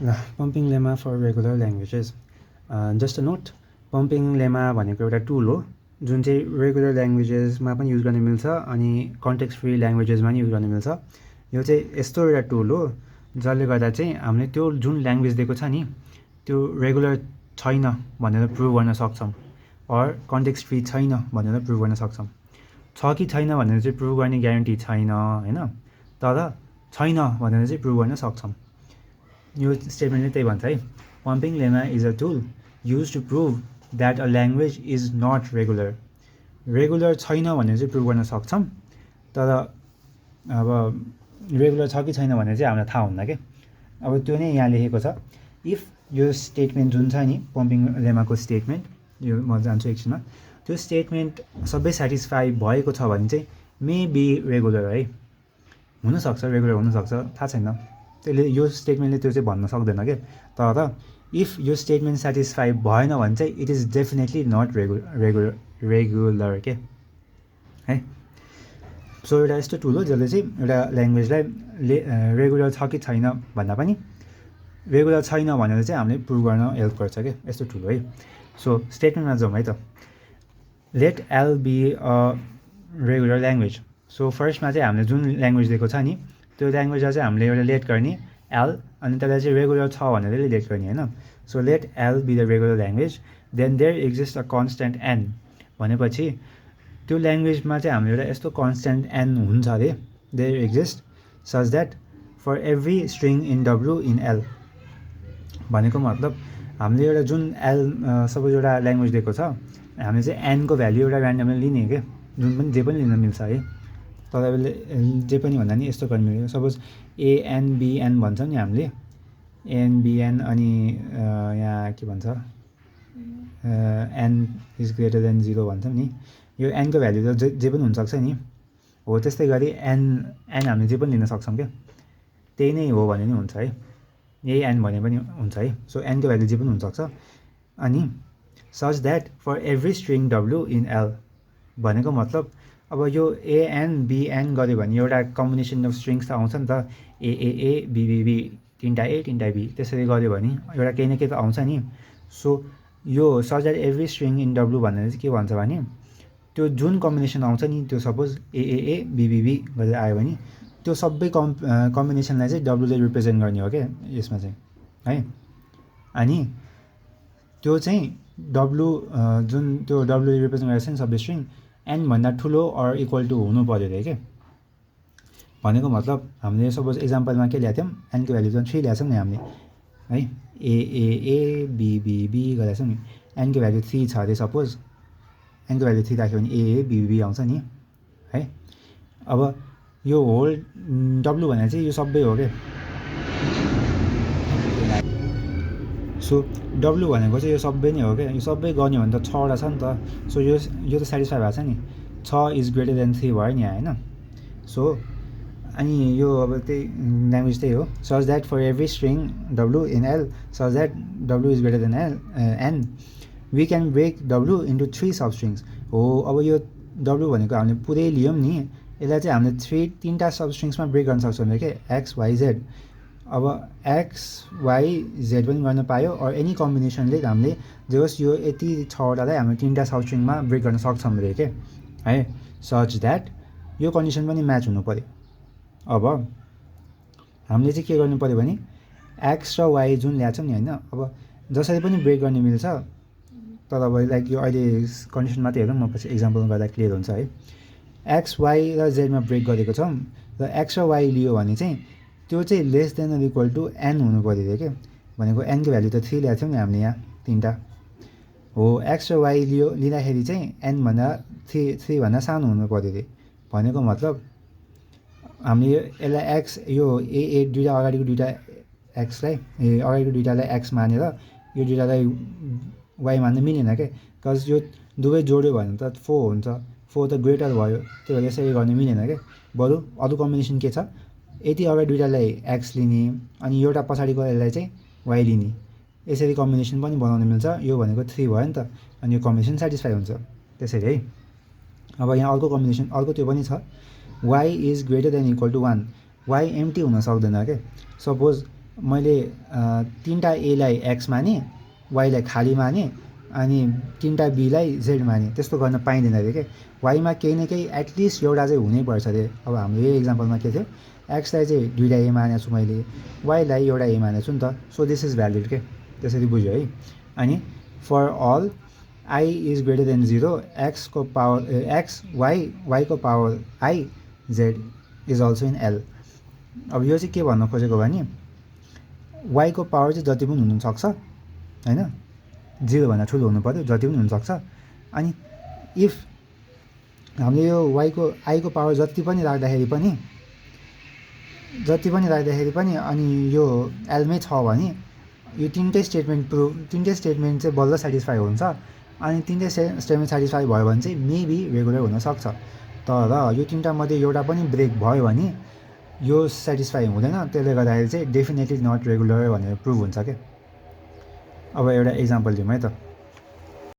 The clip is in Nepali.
Pumping lemma for regular languages just a note pumping lemma भनेको एउटा टुल हो जुन चाहिँ रेगुलर ल्याङ्ग्वेजेसमा पनि युज गर्न मिल्छ अनि कन्टेक्स्ट फ्री ल्याङ्ग्वेजेसमा पनि युज गर्न मिल्छ। यो चाहिँ यस्तो एउटा टुल हो जसले गर्दा चाहिँ हामीले त्यो जुन ल्याङ्ग्वेज दिएको छ नि त्यो रेगुलर छैन भनेर प्रुभ गर्न सक्छौँ अर कन्टेक्स्ट फ्री छैन भनेर प्रुभ गर्न सक्छौँ। छ कि छैन भनेर चाहिँ प्रुभ गर्ने ग्यारेन्टी छैन होइन, तर छैन भनेर चाहिँ प्रुभ गर्न सक्छौँ। यो स्टेटमेन्टले त्यही भन्छ है, pumping lemma is a tool use to prove that a language is not regular. Regular छैन भनेर चाहिँ प्रुभ गर्न सक्छौँ, तर अब रेगुलर छ कि छैन भनेर चाहिँ हामीलाई थाहा हुन्न क्या। अब त्यो नै यहाँ लेखेको छ, इफ यो स्टेटमेन्ट जुन छ नि पम्पिङ लेमाको स्टेटमेन्ट, यो म जान्छु एकछिनमा, त्यो स्टेटमेन्ट सबै सेटिस्फाई भएको छ भने चाहिँ मे बी रेगुलर है, हुनसक्छ रेगुलर हुनसक्छ, थाहा छैन। त्यसले यो स्टेटमेन्टले त्यो चाहिँ भन्न सक्दैन क्या। तर इफ यो स्टेटमेन्ट सेटिस्फाई भएन भने चाहिँ it is definitely not regular के है। सो एउटा यस्तो टुल हो जसले चाहिँ एउटा ल्याङ्ग्वेजलाई रेगुलर छ कि छैन भन्दा पनि रेगुलर छैन भनेर चाहिँ हामीले प्रुभ गर्न हेल्प गर्छ क्या, यस्तो टुल हो है। सो स्टेटमेन्टमा जाउँ है त। Let L be a regular language. So फर्स्टमा चाहिँ हामीले जुन ल्याङ्ग्वेज दिएको छ नि त्यो ल्याङ्ग्वेजलाई चाहिँ हामीले एउटा लेट गर्ने एल, अनि त्यसलाई चाहिँ रेगुलर छ भनेर लेट गर्ने होइन। So let L be the regular language then there exist a constant n. भनेपछि त्यो ल्याङ्ग्वेजमा चाहिँ हामीले एउटा यस्तो कन्सट्यान्ट एन हुन्छ अरे, there exist such that for every string in डब्लु इन एल। भनेको मतलब हामीले एउटा जुन एल सपोज एउटा ल्याङ्ग्वेज दिएको छ, हामीले चाहिँ एनको भ्याल्यु एउटा ऱ्यान्डमली लिने क्या, जुन पनि जे पनि लिन मिल्छ है। तपाईँले जे पनि भन्दा नि यस्तो गर्नु मिल्यो, सपोज एएनबिएन भन्छौँ नि हामीले, एएनबिएन अनि यहाँ के भन्छ एन इज ग्रेटर देन 0 भन्छौँ नि। यो एनको भ्याल्यु त जे पनि हुनसक्छ नि, हो त्यस्तै गरी एन हामीले जे पनि लिन सक्छौँ क्या, त्यही नै हो भने नि हुन्छ है, यही एन भने पनि हुन्छ है। सो एनको भ्याल्यु जे पनि हुनसक्छ। अनि such that for every string W in L भनेको मतलब अब यो एएनबिएन गऱ्यो भने एउटा कम्बिनेसन अफ स्ट्रिङ्स त आउँछ नि त, एएए बिबिबी, तिनवटा ए तिनवटा बी, त्यसरी गऱ्यो भने एउटा केही न केही त आउँछ नि। सो यो such that every string in W भनेर चाहिँ के भन्छ भने त्यो जुन कम्बिनेसन आउँछ नि, त्यो सपोज एएए बिबिबी गरेर आयो भने त्यो सबै कम्बिनेसनलाई चाहिँ डब्लुले रिप्रेजेन्ट गर्ने हो क्या यसमा चाहिँ है। अनि त्यो चाहिँ डब्लु जुन त्यो डब्लुले रिप्रेजेन्ट गरेको छ नि सबै स्ट्रिङ एनभन्दा ठुलो अर इक्वल टु हुनु पऱ्यो अरे क्या। भनेको मतलब हामीले सपोज इक्जाम्पलमा के ल्याएको थियौँ, एनको भ्याल्यु त 3 ल्याएको छौँ नि हामीले है, एएए बिबिबी गरेको छौँ नि, एनको भ्याल्यु 3 छ अरे सपोज, एनको भ्याल्यु 3 राख्यो भने एए बिबिबी आउँछ नि है। अब यो होल डब्लु भनेर चाहिँ यो सबै हो क्या। सो डब्लु भनेको चाहिँ यो सबै नै हो क्या, यो सबै गर्ने भने त 6वटा छ नि त। सो यो त सेटिस्फाई भएको छ नि, 6 इज ग्रेटर देन 3 भयो नि होइन। सो अनि यो अब त्यही ल्याङ्ग्वेज त्यही हो, such that for every string W in L such that W is greater than N we can break W into 3 substrings. हो अब यो डब्लु भनेको हामीले पुरै लियौँ नि, यसलाई चाहिँ हामीले तिनवटा सब स्ट्रिङ्समा ब्रेक गर्न सक्छौँ क्या, एक्स वाइ जेड। अब एक्स वाइ जेड पनि गर्न पायो, अर एनी कम्बिनेसनले हामीले जे होस् यो यति 6वटालाई हामीले 3वटा सब स्ट्रिङमा ब्रेक गर्न सक्छौँ अरे के है। सच द्याट यो कन्डिसन पनि म्याच हुनु पऱ्यो। अब हामीले चाहिँ के गर्नु पऱ्यो भने एक्स र वाइ जुन ल्याएको छौँ नि होइन, अब जसरी पनि ब्रेक गर्ने मिल्छ, तर अब लाइक यो अहिले कन्डिसन मात्रै हेरौँ, म पछि इक्जाम्पल गर्दा क्लियर हुन्छ है। एक्स वाइ र जेडमा ब्रेक गरेको छौँ र एक्स र वाइ लियो भने चाहिँ त्यो चाहिँ less than or equal to n हुनु पऱ्यो अरे क्या। भनेको एनको भ्याल्यु त 3 ल्याएको थियौँ नि हामीले यहाँ 3वटा हो, एक्स र वाइ लिँदाखेरि चाहिँ एनभन्दा 3 भन्दा सानो हुनु पऱ्यो अरे। भनेको मतलब हामीले यसलाई एक्स यो ए दुइटा अगाडिको दुइटा एक्सलाई अगाडिको दुइटालाई एक्स मानेर यो दुइटालाई वाइ मान्न मिलेन क्या, बिकज यो दुवै जोड्यो भने त 4 हुन्छ, 4 त ग्रेटर भयो, त्यही भएर यसरी गर्नु मिलेन क्या। बरु अरू कम्बिनेसन के छ, यति अगाडि दुइटालाई एक्स लिने अनि एउटा पछाडिको यसलाई चाहिँ वाइ लिने, यसरी कम्बिनेसन पनि बनाउनु मिल्छ। यो भनेको 3 भयो नि त, अनि यो कम्बिनेसन सेटिस्फाई हुन्छ त्यसरी है। अब यहाँ अर्को कम्बिनेसन अर्को त्यो पनि छ, y is greater than equal to 1। Y empty हुन सक्दैन क्या। सपोज मैले तीनटा एलाई एक्स माने, वाइलाई खाली माने अनि तीनटा बीलाई जेड माने, त्यस्तो गर्न पाइँदैन अरे के। वाइमा केही न केही एटलिस्ट एउटा चाहिँ हुनैपर्छ अरे। अब हाम्रो यही इक्जाम्पलमा के थियो, एक्सलाई चाहिँ 2टा ए मानेको छु मैले, वाइलाई एउटा ए मानेको छु नि त, सो दिस इज भ्यालिड के। त्यसरी बुझ्यो है। अनि for all I is greater than 0 एक्सको पावर एक्स वाइको power I Z is also in L. अब यो चाहिँ के भन्न खोजेको भने वाइको पावर चाहिँ जति पनि हुनसक्छ होइन, 0भन्दा ठुलो हुनु पऱ्यो, जति पनि हुनसक्छ। अनि इफ हामीले यो आईको पावर जति पनि राख्दाखेरि पनि अनि यो एलमै छ भने यो तिनटै स्टेटमेन्ट चाहिँ बल्ल सेटिस्फाई हुन्छ। अनि तिनटै स्टेटमेन्ट सेटिस्फाई भयो भने चाहिँ मेबी रेगुलर हुनसक्छ। तर यो तिनटा मध्ये एउटा पनि ब्रेक भयो भने यो सेटिस्फाई हुँदैन, त्यसले गर्दाखेरि चाहिँ डेफिनेटली नट रेगुलर भनेर प्रुभ हुन्छ क्या। अब एउटा इक्जाम्पल दिउँ है त।